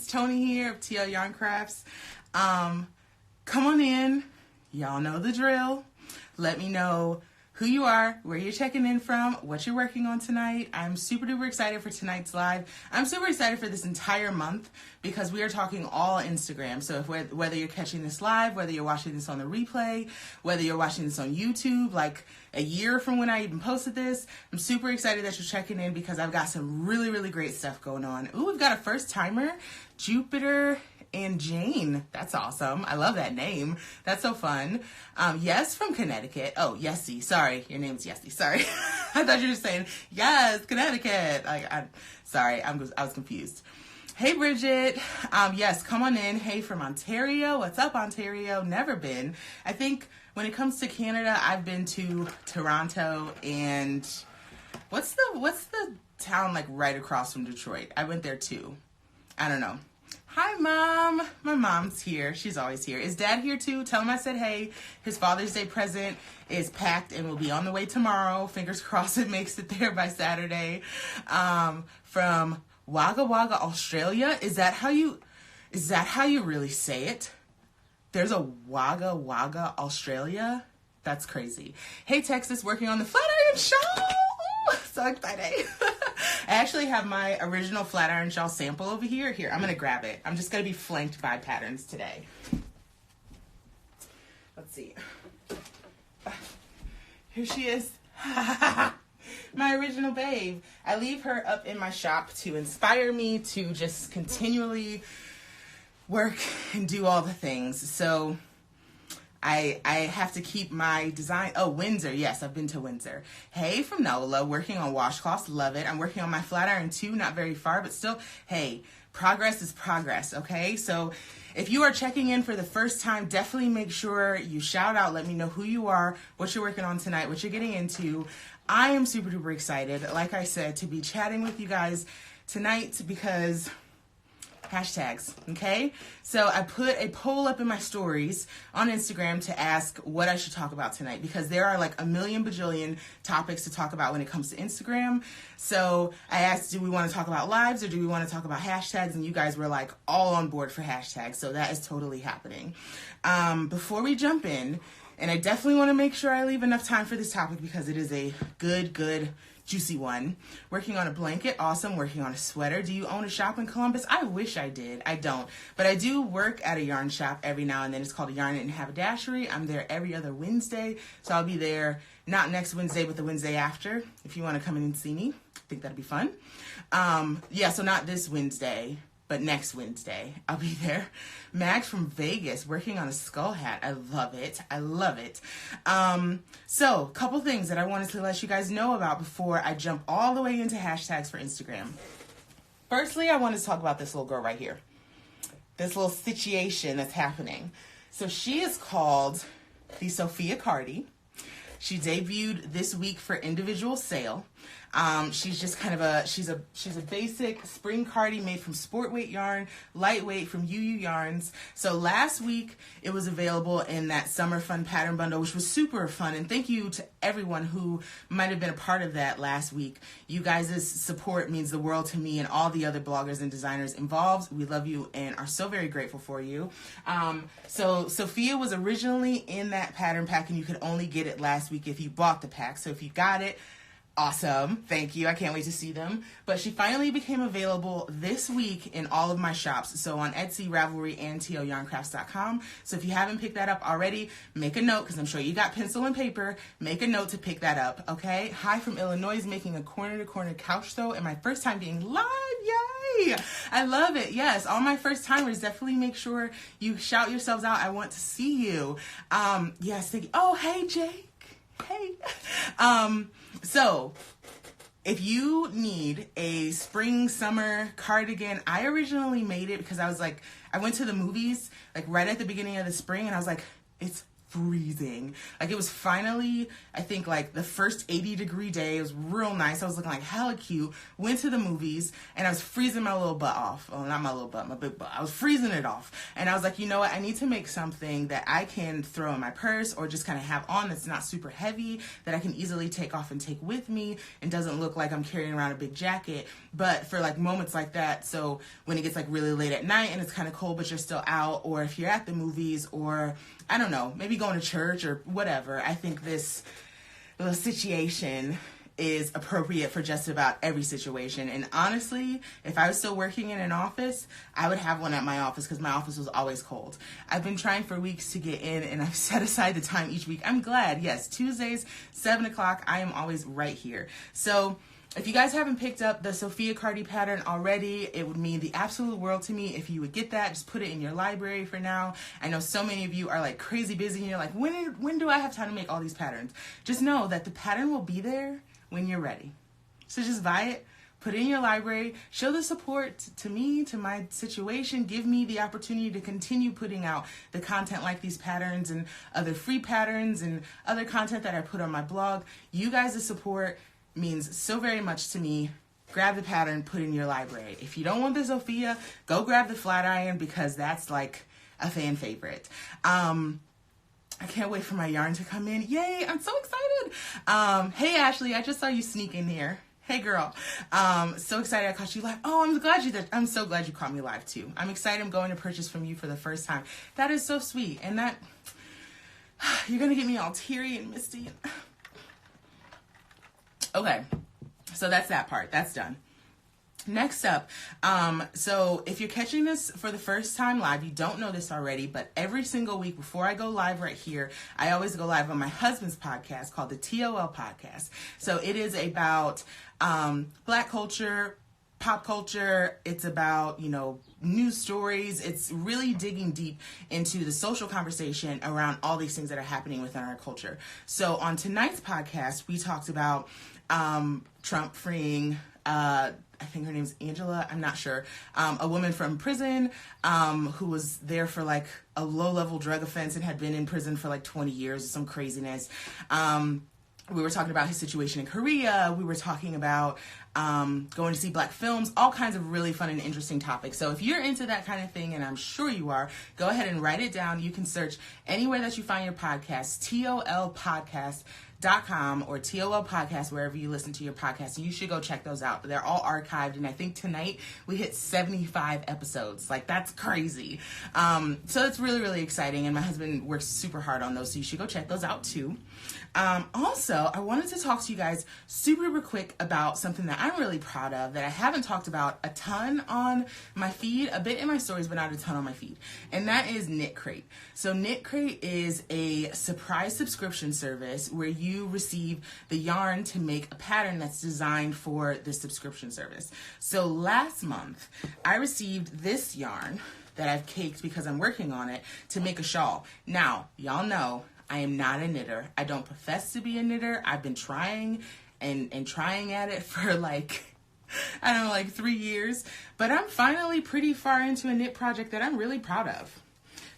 it's Tony here of TL Yarn Crafts. Come on in. Y'all know the drill. Let me know who you are, where you're checking in from, what you're working on tonight. I'm super duper excited for tonight's live. I'm super excited for this entire month because we are talking all Instagram. So whether you're catching this live, whether you're watching this on the replay, whether you're watching this on YouTube, like a year from when I even posted this, I'm super excited that you're checking in because I've got some really, really great stuff going on. Ooh, we've got a first timer, Jupiter and Jane. That's awesome. I love that name. That's so fun. Yes, from Connecticut. Oh, Yessie. Sorry. Your name's Yessie. Sorry. I thought you were saying, yes, Connecticut. Sorry. I was confused. Hey, Bridget. Yes, come on in. Hey, from Ontario. What's up, Ontario? Never been. I think when it comes to Canada, I've been to Toronto and what's the town like right across from Detroit? I went there too. I don't know. Hi, Mom. My mom's here. She's always here. Is Dad here too? Tell him I said hey. His Father's Day present is packed and will be on the way tomorrow. Fingers crossed it makes it there by Saturday. From Wagga Wagga, Australia. Is that how you really say it? There's a Wagga Wagga, Australia? That's crazy. Hey, Texas, working on the flat iron shawl. Ooh, so excited. I actually have my original flat iron shawl sample over here. Here, I'm going to grab it. I'm just going to be flanked by patterns today. Let's see. Here she is. My original babe. I leave her up in my shop to inspire me to just continually work and do all the things. So I have to keep my design. Oh, Windsor. Yes, I've been to Windsor. Hey, from Nola, working on washcloths. Love it. I'm working on my flat iron too. Not very far, but still, hey, progress is progress, okay? So if you are checking in for the first time, definitely make sure you shout out. Let me know who you are, what you're working on tonight, what you're getting into. I am super duper excited, like I said, to be chatting with you guys tonight because hashtags, okay? So I put a poll up in my stories on Instagram to ask what I should talk about tonight because there are like a million bajillion topics to talk about when it comes to Instagram. So I asked, do we want to talk about lives or do we want to talk about hashtags? And you guys were like all on board for hashtags. So that is totally happening. Before we jump in, and I definitely want to make sure I leave enough time for this topic because it is a good, juicy one. Working on a blanket, awesome. Working on a sweater. Do you own a shop in Columbus? I wish I did. I don't. But I do work at a yarn shop every now and then. It's called a Yarn and Haberdashery. I'm there every other Wednesday. So I'll be there not next Wednesday, but the Wednesday after. If you want to come in and see me, I think that'd be fun. Yeah, so not this Wednesday, but next Wednesday, I'll be there. Max from Vegas, working on a skull hat. I love it. I love it. So, a couple things that I wanted to let you guys know about before I jump all the way into hashtags for Instagram. Firstly, I wanted to talk about this little girl right here. This little situation that's happening. So, she is called the Sophia Cardi. She debuted this week for individual sale. She's just kind of she's a basic spring cardi made from sport weight yarn, lightweight from UU Yarns. So last week it was available in that summer fun pattern bundle, which was super fun. And thank you to everyone who might have been a part of that last week. You guys' support means the world to me and all the other bloggers and designers involved. We love you and are so very grateful for you. So Sophia was originally in that pattern pack and you could only get it last week if you bought the pack. So if you got it, awesome. Thank you. I can't wait to see them. But she finally became available this week in all of my shops. So on Etsy, Ravelry, and TLYarncrafts.com. So if you haven't picked that up already, make a note because I'm sure you got pencil and paper. Make a note to pick that up, okay? Hi from Illinois, making a corner-to-corner couch though, and my first time being live. Yay! I love it. Yes, all my first timers, definitely make sure you shout yourselves out. I want to see you. Yes, thank you. Oh, hey, Jake. Hey. So if you need a spring summer cardigan, I originally made it because I was like, I went to the movies like right at the beginning of the spring and I was like, it's freezing. Like, it was finally, I think, like the first 80-degree day. It was real nice. I was looking like hella cute. Went to the movies, and I was freezing my little butt off. Well, not my little butt, my big butt. I was freezing it off. And I was like, you know what? I need to make something that I can throw in my purse or just kind of have on that's not super heavy, that I can easily take off and take with me and doesn't look like I'm carrying around a big jacket. But for like moments like that, so when it gets like really late at night and it's kind of cold but you're still out, or if you're at the movies, or I don't know, maybe going to church or whatever, I think this little situation is appropriate for just about every situation. And honestly, if I was still working in an office, I would have one at my office because my office was always cold. I've been trying for weeks to get in, and I've set aside the time each week. I'm glad. Yes, Tuesdays, 7 o'clock, I am always right here. So if you guys haven't picked up the Sophia Cardi pattern already, it would mean the absolute world to me if you would get that. Just put it in your library for now. I know so many of you are like crazy busy and you're like, when do I have time to make all these patterns? Just know that the pattern will be there when you're ready. So just buy it, put it in your library, show the support to me, to my situation, give me the opportunity to continue putting out the content like these patterns and other free patterns and other content that I put on my blog. You guys' support means so very much to me. Grab the pattern, put it in your library. If you don't want the Sophia, go grab the flat iron because that's like a fan favorite. I can't wait for my yarn to come in. Yay, I'm so excited. Hey, Ashley, I just saw you sneak in here. Hey, girl. So excited I caught you live. Oh, I'm so glad you caught me live, too. I'm excited I'm going to purchase from you for the first time. That is so sweet. And that, you're going to get me all teary and misty. Okay, so that's that part. That's done. Next up, so if you're catching this for the first time live, you don't know this already, but every single week before I go live right here, I always go live on my husband's podcast called the TLYC podcast. So it is about Black culture, pop culture. It's about, news stories. It's really digging deep into the social conversation around all these things that are happening within our culture. So on tonight's podcast, we talked about Trump freeing I think her name's Angela, I'm not sure, a woman from prison who was there for like a low-level drug offense and had been in prison for like 20 years or some craziness. We were talking about his situation in Korea. We were talking about going to see Black films, all kinds of really fun and interesting topics. So if you're into that kind of thing, and I'm sure you are, go ahead and write it down. You can search anywhere that you find your podcast, TOLpodcast.com or TOL Podcast, wherever you listen to your podcast. And you should go check those out. They're all archived. And I think tonight we hit 75 episodes. Like, that's crazy. So it's really, really exciting. And my husband works super hard on those. So you should go check those out too. Also, I wanted to talk to you guys super quick about something that I'm really proud of that I haven't talked about a ton on my feed, a bit in my stories, but not a ton on my feed. And that is Knit Crate. So Knit Crate is a surprise subscription service where you receive the yarn to make a pattern that's designed for the subscription service. So last month, I received this yarn that I've caked because I'm working on it to make a shawl. Now, y'all know I am not a knitter. I don't profess to be a knitter. I've been trying and trying at it for like 3 years. But I'm finally pretty far into a knit project that I'm really proud of.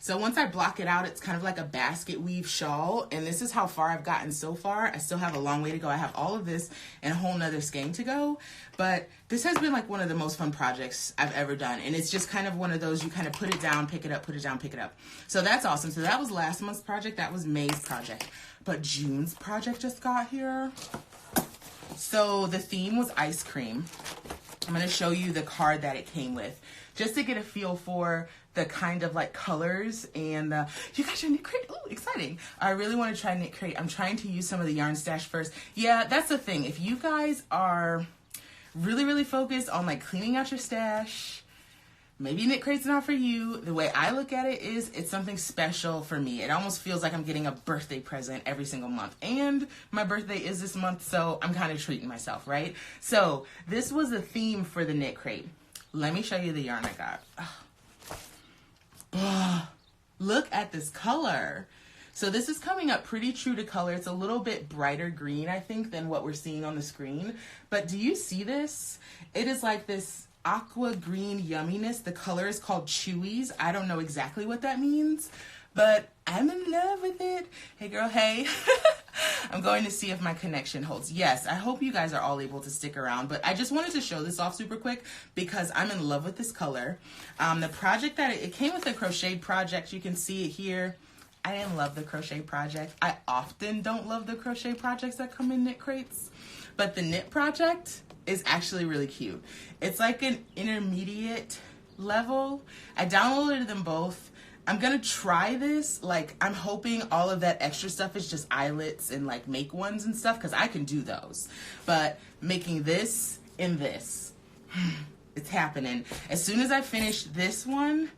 So once I block it out, it's kind of like a basket weave shawl. And this is how far I've gotten so far. I still have a long way to go. I have all of this and a whole nother skein to go. But this has been like one of the most fun projects I've ever done. And it's just kind of one of those, you kind of put it down, pick it up, put it down, pick it up. So that's awesome. So that was last month's project. That was May's project. But June's project just got here. So the theme was ice cream. I'm going to show you the card that it came with, just to get a feel for the kind of like colors. And you got your Knit Crate? Ooh, exciting. I really want to try Knit Crate. I'm trying to use some of the yarn stash first. Yeah, that's the thing. If you guys are really focused on like cleaning out your stash, maybe Knit Crate's not for you. The way I look at it is it's something special for me. It almost feels like I'm getting a birthday present every single month. And my birthday is this month, so I'm kind of treating myself, right? So this was the theme for the Knit Crate. Let me show you the yarn I got. Look at this color. So this is coming up pretty true to color. It's a little bit brighter green, I think, than what we're seeing on the screen. But do you see this? It is like this aqua green yumminess. The color is called Chewies. I don't know exactly what that means, but I'm in love with it. Hey girl, hey. I'm going to see if my connection holds. Yes, I hope you guys are all able to stick around, but I just wanted to show this off super quick because I'm in love with this color. The project that it came with a crochet project, you can see it here. I didn't love the crochet project. I often don't love the crochet projects that come in knit crates, but the knit project is actually really cute. It's like an intermediate level. I downloaded them both. I'm gonna try this. Like, I'm hoping all of that extra stuff is just eyelets and like make ones and stuff, because I can do those. But making this and this, it's happening. As soon as I finish this one,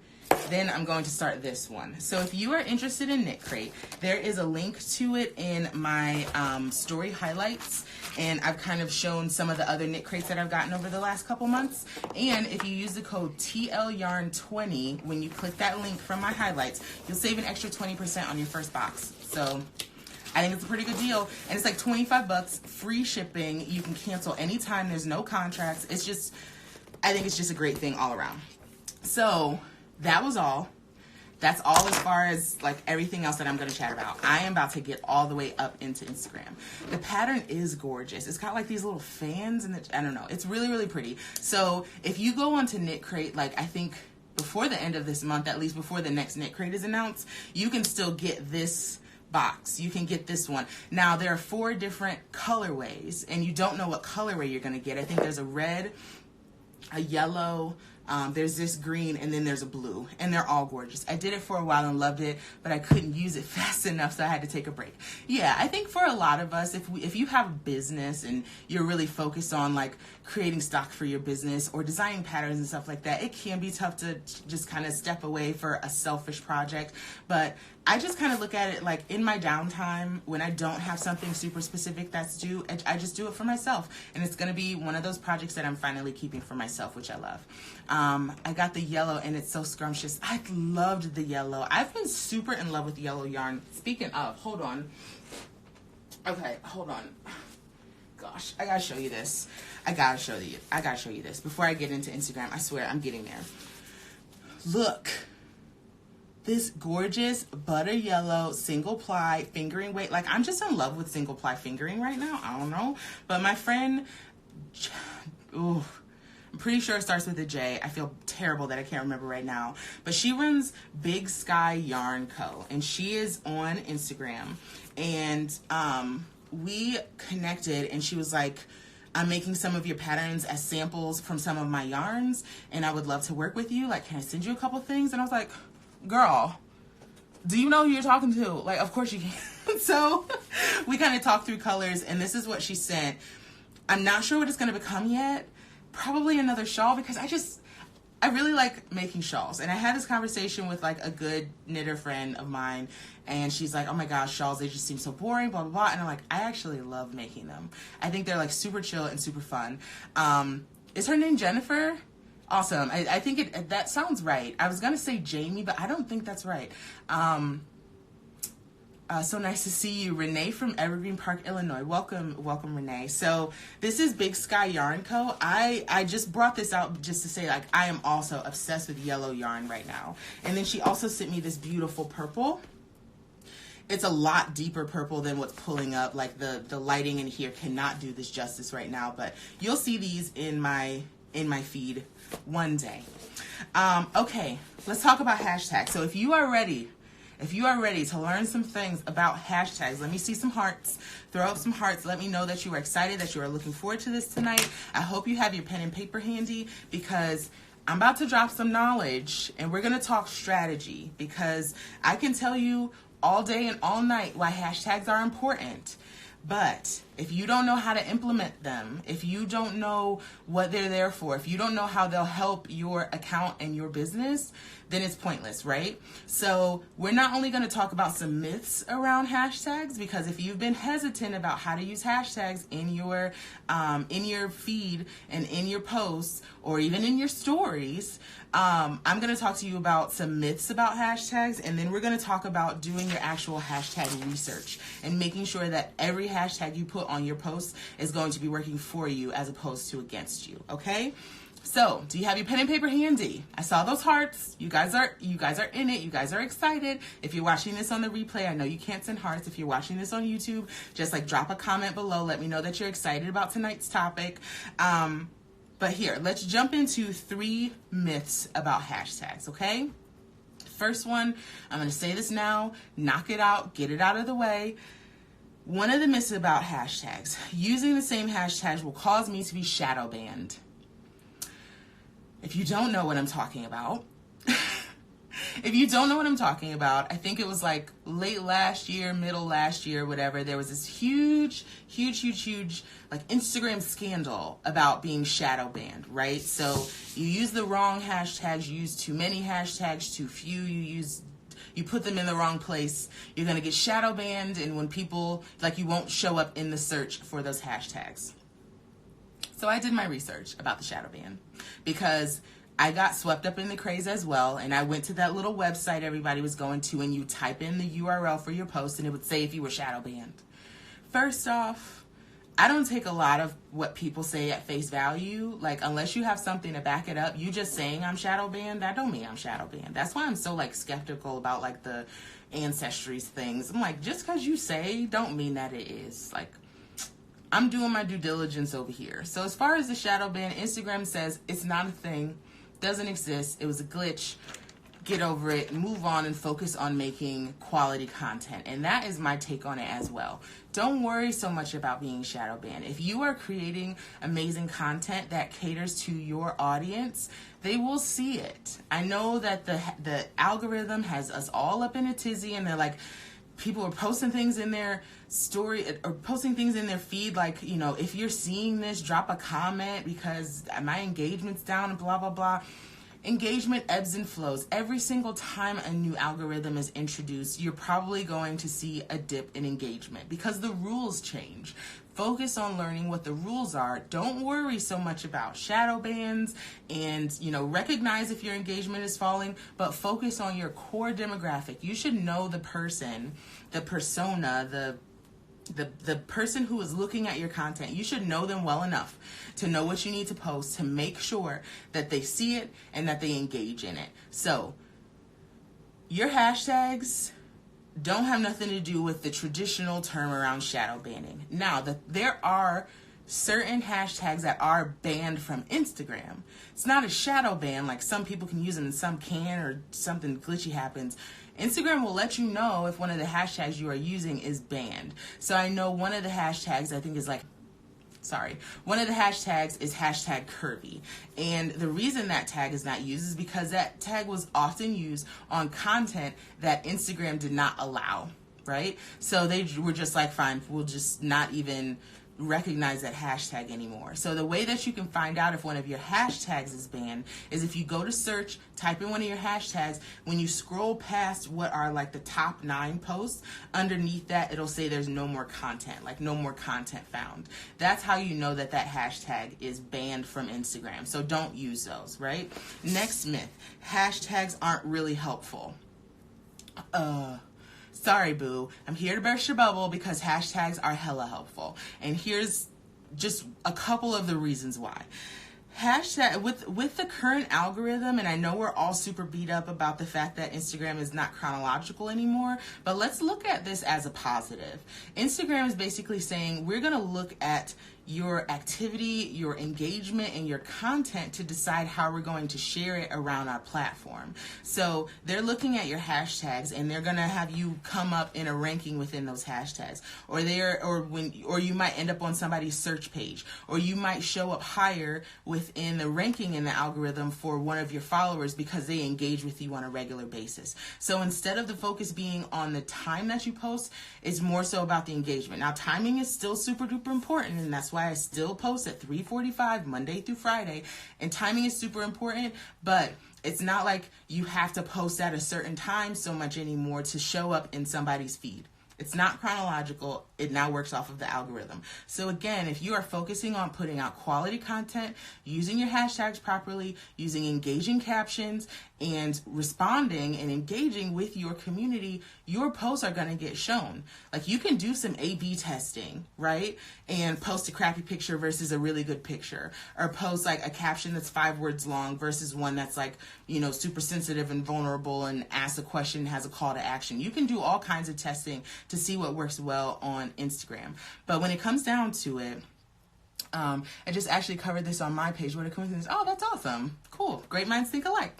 then I'm going to start this one. So if you are interested in Knit Crate, there is a link to it in my story highlights, and I've kind of shown some of the other knit crates that I've gotten over the last couple months. And if you use the code TLYarn20 when you click that link from my highlights, you'll save an extra 20% on your first box. So I think it's a pretty good deal, and it's like 25 bucks, free shipping. You can cancel anytime. There's no contracts. It's just, I think it's just a great thing all around. So that was all. That's all as far as like everything else that I'm going to chat about. I am about to get all the way up into Instagram. The pattern is gorgeous. It's got like these little fans and I don't know. It's really, really pretty. So if you go onto Knit Crate, like I think before the end of this month, at least before the next Knit Crate is announced, you can still get this box. You can get this one. Now there are 4 different colorways, and you don't know what colorway you're going to get. I think there's a red, a yellow, there's this green, and then there's a blue, and they're all gorgeous. I did it for a while and loved it, but I couldn't use it fast enough, so I had to take a break. Yeah, I think for a lot of us, if you have a business and you're really focused on like creating stock for your business or designing patterns and stuff like that, it can be tough to just kind of step away for a selfish project. But I just kind of look at it like in my downtime when I don't have something super specific that's due, I just do it for myself. And it's going to be one of those projects that I'm finally keeping for myself, which I love. I got the yellow and it's so scrumptious. I loved the yellow. I've been super in love with yellow yarn. Speaking of, hold on. Okay, hold on. Gosh, I gotta show you this. I gotta show you this before I get into Instagram. I swear I'm getting there. Look. This gorgeous butter yellow single ply fingering weight. Like, I'm just in love with single ply fingering right now. I don't know. But my friend, ooh, I'm pretty sure it starts with a J. I feel terrible that I can't remember right now. But she runs Big Sky Yarn Co. And she is on Instagram. And we connected, and she was like, I'm making some of your patterns as samples from some of my yarns, and I would love to work with you. Like, can I send you a couple things? And I was like, girl, do you know who you're talking to? Like, of course you can. So we kind of talked through colors, and this is what she sent. I'm not sure what it's going to become yet. Probably another shawl, because I really like making shawls. And I had this conversation with like a good knitter friend of mine, and she's like, oh my gosh, shawls, they just seem so boring, blah, blah, blah. And I'm like, I actually love making them. I think they're like super chill and super fun. Is her name Jennifer? Awesome. I think that sounds right. I was going to say Jamie, but I don't think that's right. So nice to see you, Renee from Evergreen Park, Illinois. Welcome, Renee. So this is Big Sky Yarn Co. I just brought this out just to say, like, I am also obsessed with yellow yarn right now. And then she also sent me this beautiful purple. It's a lot deeper purple than what's pulling up. Like, the lighting in here cannot do this justice right now, but you'll see these in my feed one day. Okay, let's talk about hashtags. So if you are ready to learn some things about hashtags, let me see some hearts. Throw up some hearts. Let me know that you are excited, that you are looking forward to this tonight. I hope you have your pen and paper handy, because I'm about to drop some knowledge, and we're going to talk strategy, because I can tell you all day and all night why hashtags are important. But if you don't know how to implement them, if you don't know what they're there for, if you don't know how they'll help your account and your business, then it's pointless, right? So we're not only going to talk about some myths around hashtags, because if you've been hesitant about how to use hashtags in your feed and in your posts, or even in your stories, I'm going to talk to you about some myths about hashtags, and then we're going to talk about doing your actual hashtag research and making sure that every hashtag you put on your post is going to be working for you as opposed to against you, okay? So, do you have your pen and paper handy? I saw those hearts. You guys are in it. You guys are excited. If you're watching this on the replay, I know you can't send hearts. If you're watching this on YouTube, just like drop a comment below. Let me know that you're excited about tonight's topic. But here, let's jump into 3 myths about hashtags, okay? First one, I'm going to say this now, knock it out, get it out of the way. One of the myths about hashtags, using the same hashtags will cause me to be shadow banned. If you don't know what I'm talking about, I think it was like late last year, middle last year, whatever, there was this huge, like Instagram scandal about being shadow banned, right? So you use the wrong hashtags, you use too many hashtags, too few, you put them in the wrong place, you're going to get shadow banned, and when people, like, you won't show up in the search for those hashtags. So I did my research about the shadow ban because I got swept up in the craze as well, and I went to that little website everybody was going to, and you type in the URL for your post, and it would say if you were shadow banned. First off, I don't take a lot of what people say at face value. Like, unless you have something to back it up, you just saying I'm shadow banned, that don't mean I'm shadow banned. That's why I'm so, like, skeptical about, like, the ancestries things. I'm like, just because you say don't mean that it is. Like, I'm doing my due diligence over here. So as far as the shadow ban, Instagram says it's not a thing, doesn't exist, it was a glitch, get over it, move on, and focus on making quality content. And that is my take on it as well. Don't worry so much about being shadow banned. If you are creating amazing content that caters to your audience, they will see it. I know that the algorithm has us all up in a tizzy, and they're like, people are posting things in their story or posting things in their feed, like, you know, if you're seeing this, drop a comment because my engagement's down and blah, blah, blah. Engagement ebbs and flows. Every single time a new algorithm is introduced, you're probably going to see a dip in engagement because the rules change. Focus on learning what the rules are. Don't worry so much about shadow bans and, you know, recognize if your engagement is falling, but focus on your core demographic. You should know the person, the persona, the person who is looking at your content. You should know them well enough to know what you need to post to make sure that they see it and that they engage in it. So your hashtags don't have nothing to do with the traditional term around shadow banning. Now, there are certain hashtags that are banned from Instagram. It's not a shadow ban, like some people can use them and some can, or something glitchy happens. Instagram will let you know if one of the hashtags you are using is banned. So I know one of the hashtags one of the hashtags is hashtag curvy. And the reason that tag is not used is because that tag was often used on content that Instagram did not allow, right? So they were just like, fine, we'll just not even recognize that hashtag anymore. So the way that you can find out if one of your hashtags is banned is if you go to search, type in one of your hashtags, when you scroll past what are like the top 9 posts, underneath that it'll say there's no more content, like no more content found. That's how you know that that hashtag is banned from Instagram. So don't use those, right? Next myth, hashtags aren't really helpful. Sorry, boo. I'm here to burst your bubble because hashtags are hella helpful. And here's just a couple of the reasons why. Hashtag with the current algorithm, and I know we're all super beat up about the fact that Instagram is not chronological anymore, but let's look at this as a positive. Instagram is basically saying we're going to look at your activity, your engagement, and your content to decide how we're going to share it around our platform. So they're looking at your hashtags and they're going to have you come up in a ranking within those hashtags, or you might end up on somebody's search page, or you might show up higher within the ranking in the algorithm for one of your followers because they engage with you on a regular basis. So instead of the focus being on the time that you post, it's more so about the engagement. Now, timing is still super duper important, and that's why I still post at 3:45 Monday through Friday, and timing is super important, but it's not like you have to post at a certain time so much anymore to show up in somebody's feed. It's not chronological. It now works off of the algorithm. So again, if you are focusing on putting out quality content, using your hashtags properly, using engaging captions, and responding and engaging with your community, your posts are going to get shown. Like, you can do some A/B testing, right? And post a crappy picture versus a really good picture, or post like a caption that's 5 words long versus one that's like, super sensitive and vulnerable and asks a question and has a call to action. You can do all kinds of testing to see what works well on Instagram. But when it comes down to it, I just actually covered this on my page. What a coincidence. Oh, that's awesome. Cool. Great minds think alike.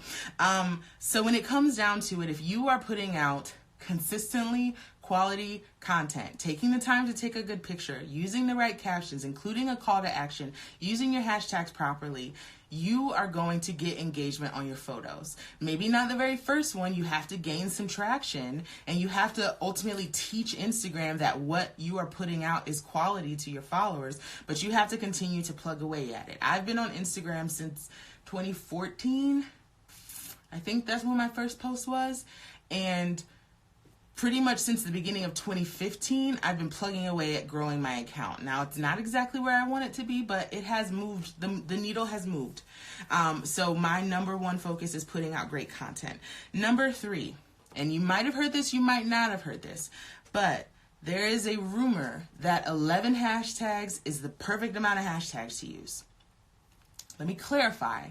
So when it comes down to it, if you are putting out consistently quality content, taking the time to take a good picture, using the right captions, including a call to action, using your hashtags properly, you are going to get engagement on your photos. Maybe not the very first one. You have to gain some traction, and you have to ultimately teach Instagram that what you are putting out is quality to your followers, but you have to continue to plug away at it. I've been on Instagram since 2014. I think that's when my first post was. And pretty much since the beginning of 2015, I've been plugging away at growing my account. Now, it's not exactly where I want it to be, but it has moved. The needle has moved. So my number one focus is putting out great content. Number 3, and you might have heard this, you might not have heard this, but there is a rumor that 11 hashtags is the perfect amount of hashtags to use. Let me clarify.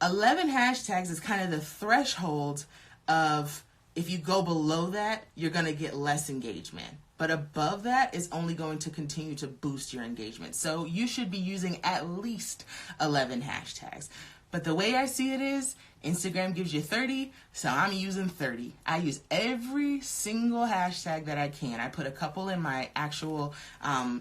11 hashtags is kind of the threshold of, if you go below that, you're going to get less engagement. But above that is only going to continue to boost your engagement. So you should be using at least 11 hashtags. But the way I see it is, Instagram gives you 30, so I'm using 30. I use every single hashtag that I can. I put a couple in my actual,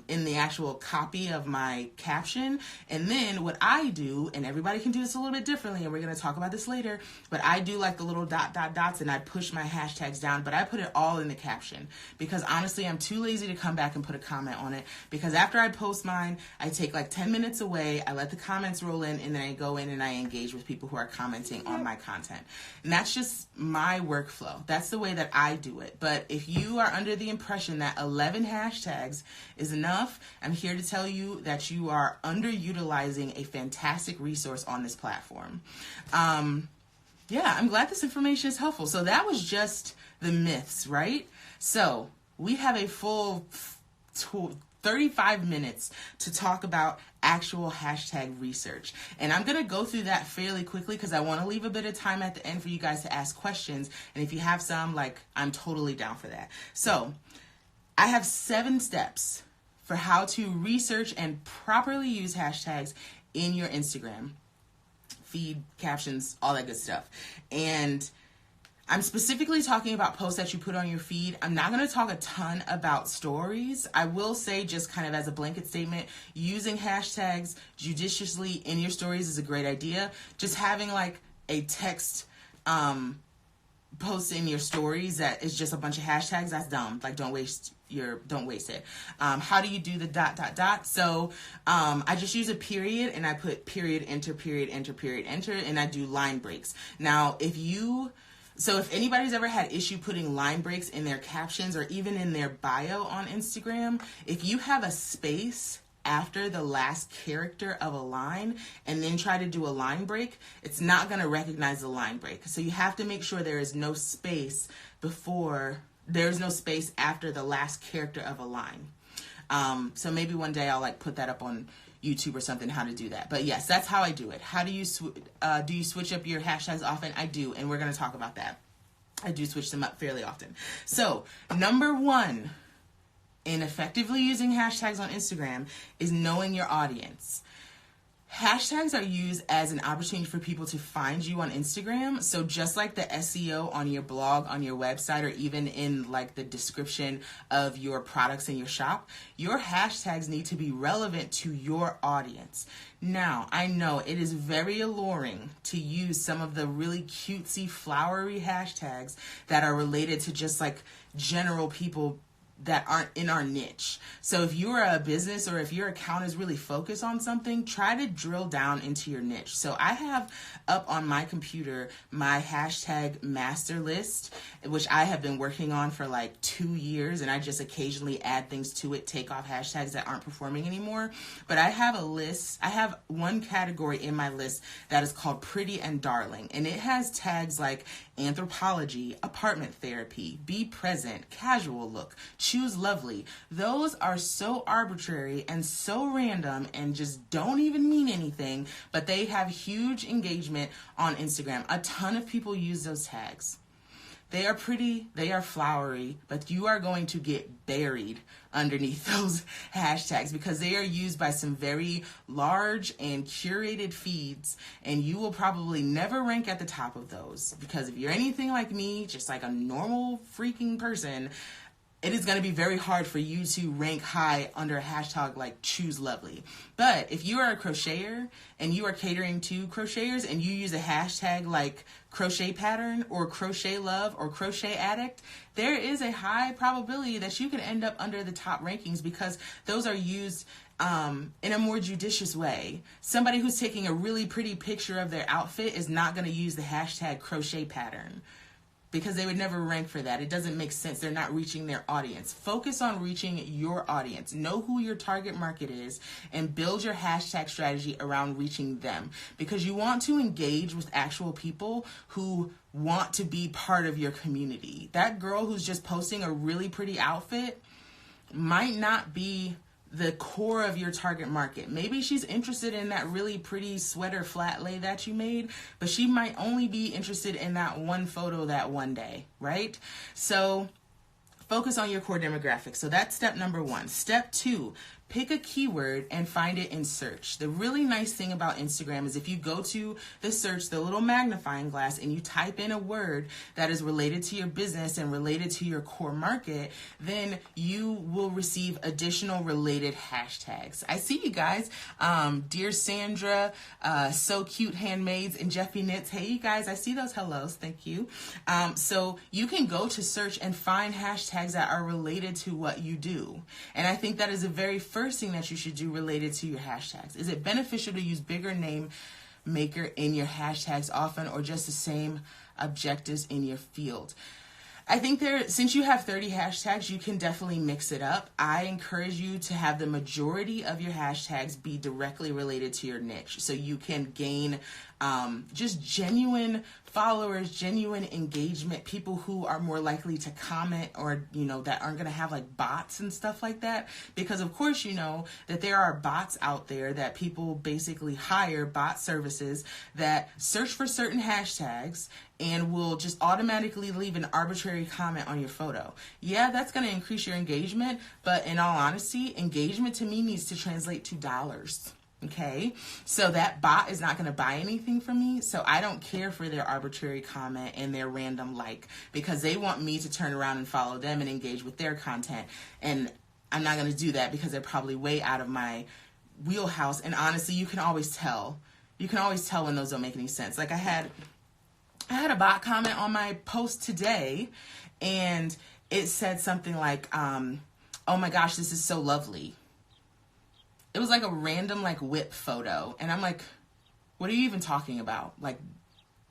in the actual copy of my caption. And then what I do, and everybody can do this a little bit differently, and we're going to talk about this later, but I do like the little dots, and I push my hashtags down, but I put it all in the caption. Because honestly, I'm too lazy to come back and put a comment on it. Because after I post mine, I take like 10 minutes away, I let the comments roll in, and then I go in and I engage with people who are commenting on my content. And that's just my workflow. That's the way that I do it. But if you are under the impression that 11 hashtags is enough, I'm here to tell you that you are underutilizing a fantastic resource on this platform. Yeah, I'm glad this information is helpful. So that was just the myths, right? So we have a full 35 minutes to talk about actual hashtag research. And I'm going to go through that fairly quickly because I want to leave a bit of time at the end for you guys to ask questions. And if you have some, I'm totally down for that. So I have 7 steps for how to research and properly use hashtags in your Instagram feed, captions, all that good stuff. And I'm specifically talking about posts that you put on your feed. I'm not going to talk a ton about stories. I will say, just kind of as a blanket statement, using hashtags judiciously in your stories is a great idea. Just having like a text post in your stories that is just a bunch of hashtags, that's dumb. Like, don't waste it. How do you do the ... So I just use a period, and I put period, enter, period, enter, period, enter, and I do line breaks. Now, if anybody's ever had issue putting line breaks in their captions or even in their bio on Instagram, if you have a space after the last character of a line and then try to do a line break, it's not going to recognize the line break. So you have to make sure there is no space after the last character of a line. So maybe one day I'll put that up on YouTube or something, how to do that. But yes, that's how I do it. How do you switch up your hashtags often? I do, and we're going to talk about that. I do switch them up fairly often. So number 1 in effectively using hashtags on Instagram is knowing your audience. Hashtags are used as an opportunity for people to find you on Instagram. So just like the SEO on your blog, on your website, or even in the description of your products in your shop, your hashtags need to be relevant to your audience. Now, I know it is very alluring to use some of the really cutesy, flowery hashtags that are related to just general people that aren't in our niche. So if you're a business or if your account is really focused on something, try to drill down into your niche. So I have up on my computer my hashtag master list, which I have been working on for like 2 years, and I just occasionally add things to it, take off hashtags that aren't performing anymore. But I have a list, I have one category in my list that is called Pretty and Darling, and it has tags like anthropology, apartment therapy, be present, casual look, choose lovely. Those are so arbitrary and so random and just don't even mean anything, but they have huge engagement on Instagram. A ton of people use those tags. They are pretty, they are flowery, but you are going to get buried underneath those hashtags because they are used by some very large and curated feeds, and you will probably never rank at the top of those because if you're anything like me, just like a normal freaking person, it is going to be very hard for you to rank high under a hashtag like choose lovely. But if you are a crocheter and you are catering to crocheters and you use a hashtag like crochet pattern or crochet love or crochet addict, there is a high probability that you can end up under the top rankings because those are used in a more judicious way. Somebody who's taking a really pretty picture of their outfit is not going to use the hashtag crochet pattern, because they would never rank for that. It doesn't make sense. They're not reaching their audience. Focus on reaching your audience. Know who your target market is and build your hashtag strategy around reaching them, because you want to engage with actual people who want to be part of your community. That girl who's just posting a really pretty outfit might not be the core of your target market. Maybe she's interested in that really pretty sweater flat lay that you made, but she might only be interested in that one photo that one day, right? So focus on your core demographic. So that's step number 1. Step 2, pick a keyword and find it in search. The really nice thing about Instagram is if you go to the search, the little magnifying glass, and you type in a word that is related to your business and related to your core market, then you will receive additional related hashtags. I see you guys. Dear Sandra, So Cute Handmaids, and Jeffy Knits. Hey, you guys, I see those hellos. Thank you. So you can go to search and find hashtags that are related to what you do. And I think that is a very first thing that you should do related to your hashtags. Is it beneficial to use bigger name maker in your hashtags often, or just the same objectives in your field? I think since you have 30 hashtags, you can definitely mix it up. I encourage you to have the majority of your hashtags be directly related to your niche, so you can gain just genuine followers, genuine engagement, people who are more likely to comment, or, that aren't going to have like bots and stuff like that. Because of course, you know that there are bots out there that people basically hire, bot services that search for certain hashtags and will just automatically leave an arbitrary comment on your photo. Yeah, that's going to increase your engagement, but in all honesty, engagement to me needs to translate to dollars. Okay, so that bot is not going to buy anything from me, so I don't care for their arbitrary comment and their random like, because they want me to turn around and follow them and engage with their content, and I'm not going to do that because they're probably way out of my wheelhouse. And honestly, you can always tell when those don't make any sense. Like I had a bot comment on my post today, and it said something like, oh my gosh, this is so lovely. It was like a random like whip photo. And I'm like, what are you even talking about? Like,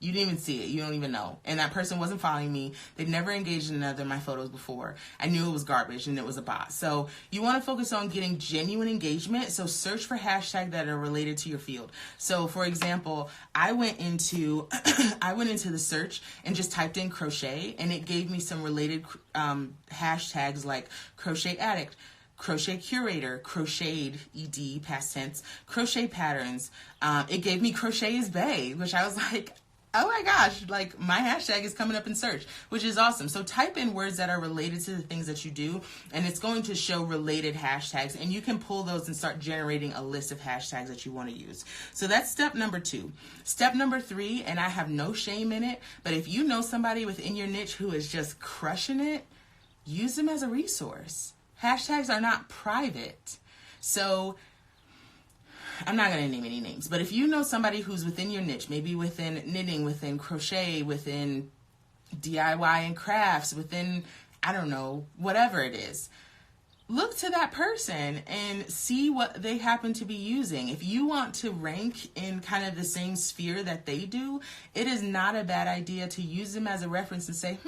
you didn't even see it. You don't even know. And that person wasn't following me. They'd never engaged in another of my photos before. I knew it was garbage and it was a bot. So you want to focus on getting genuine engagement. So search for hashtags that are related to your field. So for example, I went into the search and just typed in crochet, and it gave me some related hashtags like crochet addict, crochet curator, crocheted, ed, past tense, crochet patterns. It gave me crochet is bae, which I was like, oh my gosh, like my hashtag is coming up in search, which is awesome. So type in words that are related to the things that you do, and it's going to show related hashtags, and you can pull those and start generating a list of hashtags that you want to use. So that's step number 2. Step number 3, and I have no shame in it, but if you know somebody within your niche who is just crushing it, use them as a resource. Hashtags are not private. So I'm not going to name any names, but if you know somebody who's within your niche, maybe within knitting, within crochet, within DIY and crafts, within, I don't know, whatever it is. Look to that person and see what they happen to be using. If you want to rank in kind of the same sphere that they do, it is not a bad idea to use them as a reference and say,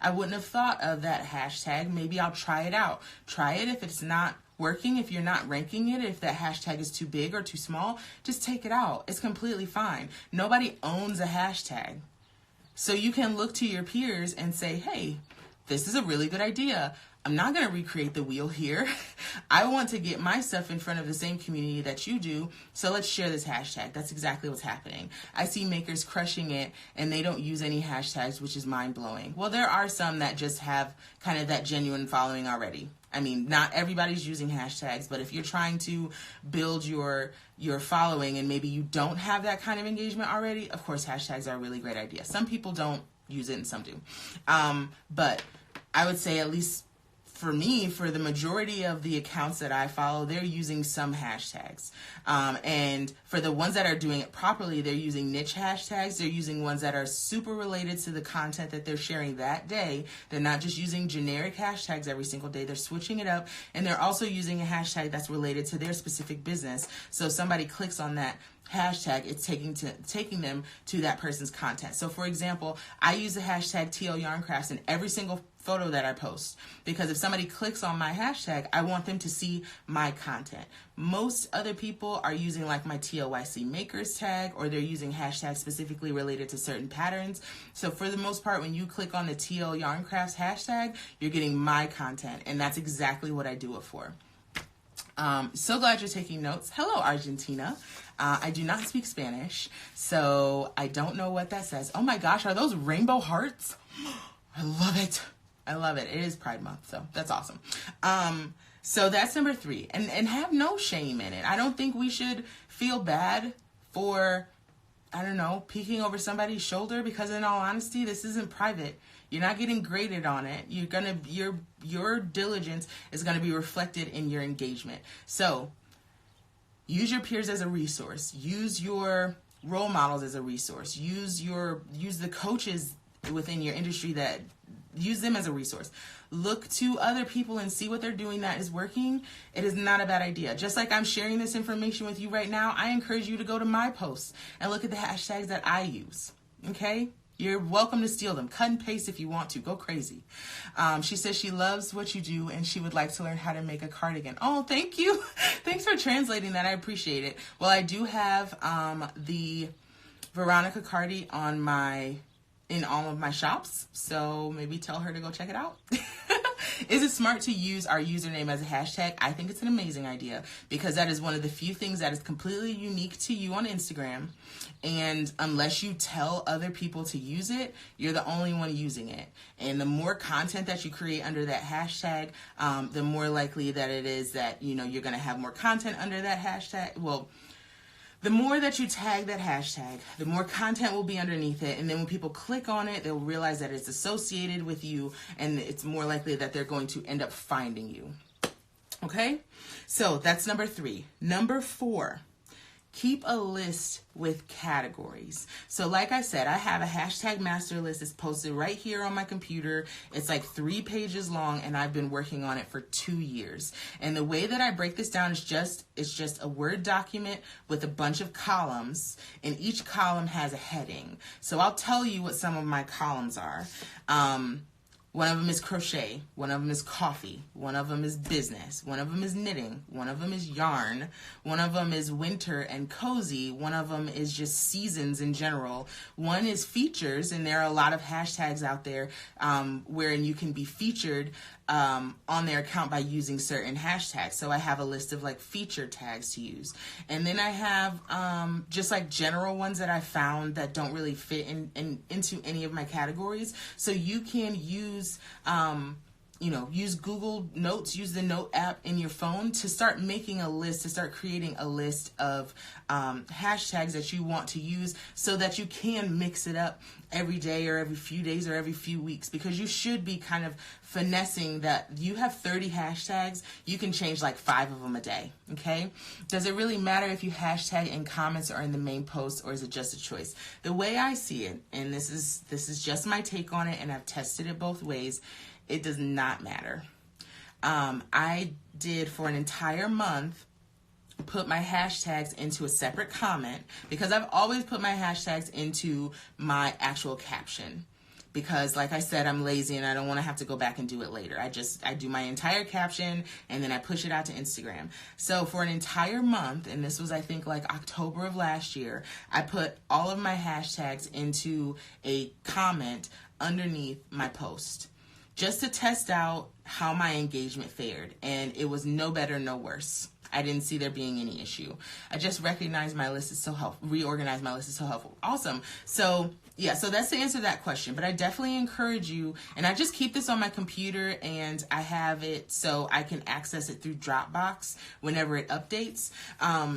I wouldn't have thought of that hashtag. Maybe I'll try it out. Try it. If it's not working, if you're not ranking it, if that hashtag is too big or too small, just take it out. It's completely fine. Nobody owns a hashtag. So you can look to your peers and say, hey, this is a really good idea. I'm not going to recreate the wheel here. I want to get my stuff in front of the same community that you do. So let's share this hashtag. That's exactly what's happening. I see makers crushing it and they don't use any hashtags, which is mind blowing. Well, there are some that just have kind of that genuine following already. I mean, not everybody's using hashtags, but if you're trying to build your following and maybe you don't have that kind of engagement already, of course, hashtags are a really great idea. Some people don't use it and some do. But I would say, at least for me, for the majority of the accounts that I follow, they're using some hashtags. And for the ones that are doing it properly, they're using niche hashtags. They're using ones that are super related to the content that they're sharing that day. They're not just using generic hashtags every single day. They're switching it up. And they're also using a hashtag that's related to their specific business. So if somebody clicks on that hashtag, it's taking them to that person's content. So for example, I use the hashtag TL Yarn Crafts in every single photo that I post, because if somebody clicks on my hashtag, I want them to see my content. Most other people are using like my TLYC makers tag, or they're using hashtags specifically related to certain patterns. So for the most part, when you click on the TL Yarn Crafts hashtag, you're getting my content, and that's exactly what I do it for. So glad you're taking notes. Hello, Argentina. I do not speak Spanish, so I don't know what that says. Oh my gosh, are those rainbow hearts? I love it. I love it. It is Pride Month, so that's awesome. So that's number 3. And have no shame in it. I don't think we should feel bad for, I don't know, peeking over somebody's shoulder, because in all honesty, this isn't private. You're not getting graded on it. Your diligence is gonna be reflected in your engagement. So use your peers as a resource. Use your role models as a resource. Use the coaches within your industry use them as a resource. Look to other people and see what they're doing that is working. It is not a bad idea. Just like I'm sharing this information with you right now, I encourage you to go to my posts and look at the hashtags that I use. Okay? You're welcome to steal them. Cut and paste if you want to. Go crazy. She says she loves what you do and she would like to learn how to make a cardigan. Oh, thank you. Thanks for translating that. I appreciate it. Well, I do have the Veronica Cardi in all of my shops, so maybe tell her to go check it out. Is it smart to use our username as a hashtag? I think it's an amazing idea, because that is one of the few things that is completely unique to you on Instagram. And unless you tell other people to use it, you're the only one using it. And the more content that you create under that hashtag, the more likely that it is that, you're going to have more content under that hashtag. Well, the more that you tag that hashtag, the more content will be underneath it. And then when people click on it, they'll realize that it's associated with you, and it's more likely that they're going to end up finding you. Okay? So that's number 3. Number 4. Keep a list with categories. So like I said, I have a hashtag master list. It's posted right here on my computer. It's like 3 pages long, and I've been working on it for 2 years. And the way that I break this down is it's just a Word document with a bunch of columns, and each column has a heading. So I'll tell you what some of my columns are. One of them is crochet, one of them is coffee, one of them is business, one of them is knitting, one of them is yarn, one of them is winter and cozy, one of them is just seasons in general, one is features, and there are a lot of hashtags out there wherein you can be featured on their account by using certain hashtags. So I have a list of like feature tags to use. And then I have just like general ones that I found that don't really fit into any of my categories. So you can use use Google Notes, use the Note app in your phone to start making a list, to start creating a list of hashtags that you want to use, so that you can mix it up every day or every few days or every few weeks, because you should be kind of finessing that. You have 30 hashtags, you can change like 5 of them a day. Okay? Does it really matter if you hashtag in comments or in the main post, or is it just a choice? The way I see it, and this is just my take on it, and I've tested it both ways, It does not matter. I did for an entire month put my hashtags into a separate comment, because I've always put my hashtags into my actual caption, because like I said, I'm lazy and I don't want to have to go back and do it later. I do my entire caption and then I push it out to Instagram. So for an entire month, and this was I think like October of last year, I put all of my hashtags into a comment underneath my post, just to test out how my engagement fared, and it was no better, no worse. I didn't see there being any issue. I just recognized my list is so helpful, reorganized my list is so helpful. Awesome. So yeah, so that's the answer to that question. But I definitely encourage you, and I just keep this on my computer and I have it so I can access it through Dropbox whenever it updates.